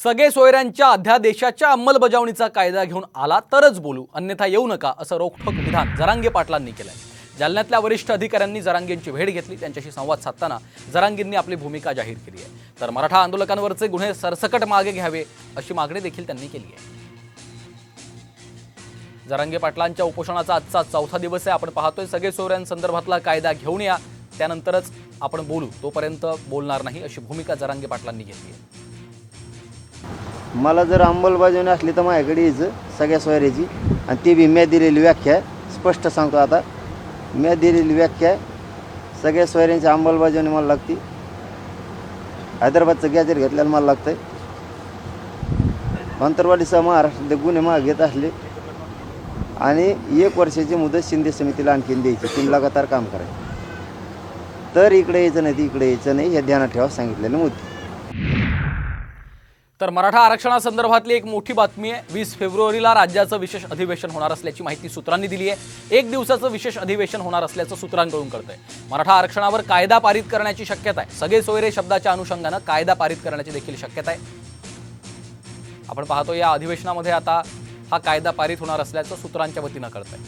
सगळे सोयऱ्यांच्या अध्यादेशाच्या अंमलबजावणीचा कायदा घेऊन आला तरच बोलू, अन्यथा येऊ नका, असं रोखठोक विधान जरांगे पाटलांनी केलंय। जालन्यातल्या वरिष्ठ अधिकाऱ्यांनी जरांगेंची भेट घेतली। त्यांच्याशी संवाद साधताना जरांगेंनी आपली भूमिका जाहीर केली आहे। तर मराठा आंदोलकांवरचे गुन्हे सरसकट मागे घ्यावे अशी मागणी देखील त्यांनी केली आहे। जरांगे पाटलांच्या उपोषणाचा आजचा चौथा दिवस आहे। आपण पाहतोय सगळे सोयऱ्यांसंदर्भातला कायदा घेऊन या, त्यानंतरच आपण बोलू, तोपर्यंत बोलणार नाही अशी भूमिका जरांगे पाटलांनी घेतली आहे। मला जर अंमलबजावणी असली तर माझ्याकडे यायचं सगळ्या सोयऱ्याची, आणि ती बी मी दिलेली व्याख्या आहे। स्पष्ट सांगतो, आता मी दिलेली व्याख्या आहे, सगळ्या सोयऱ्यांची अंमलबजावणी मला लागते। हैदराबादचं गॅजेट घेतल्याला मला लागतंय। अंतरवालीसह महाराष्ट्रातले गुन्हे मागे घेत असले आणि 1 वर्षाची मुदत शिंदे समितीला आणखीन द्यायची, 3 लगातार काम करायचं, तर इकडे यायचं नाही, इकडे यायचं नाही, हे ध्यानात ठेवा सांगितलेले मुद्दे। तर मराठा आरक्षणासंदर्भातली एक मोठी बातमी आहे। 20 फेब्रुवारीला राज्याचं विशेष अधिवेशन होणार असल्याची माहिती सूत्रांनी दिली आहे। 1 दिवसाचं विशेष अधिवेशन होणार असल्याचं सूत्रांकडून कळतंय। मराठा आरक्षणावर कायदा पारित करण्याची शक्यता आहे। सगळे सोयरे शब्दाच्या अनुषंगानं कायदा पारित करण्याची देखील शक्यता आहे। आपण पाहतो या अधिवेशनामध्ये आता हा कायदा पारित होणार असल्याचं सूत्रांच्या वतीनं कळतंय।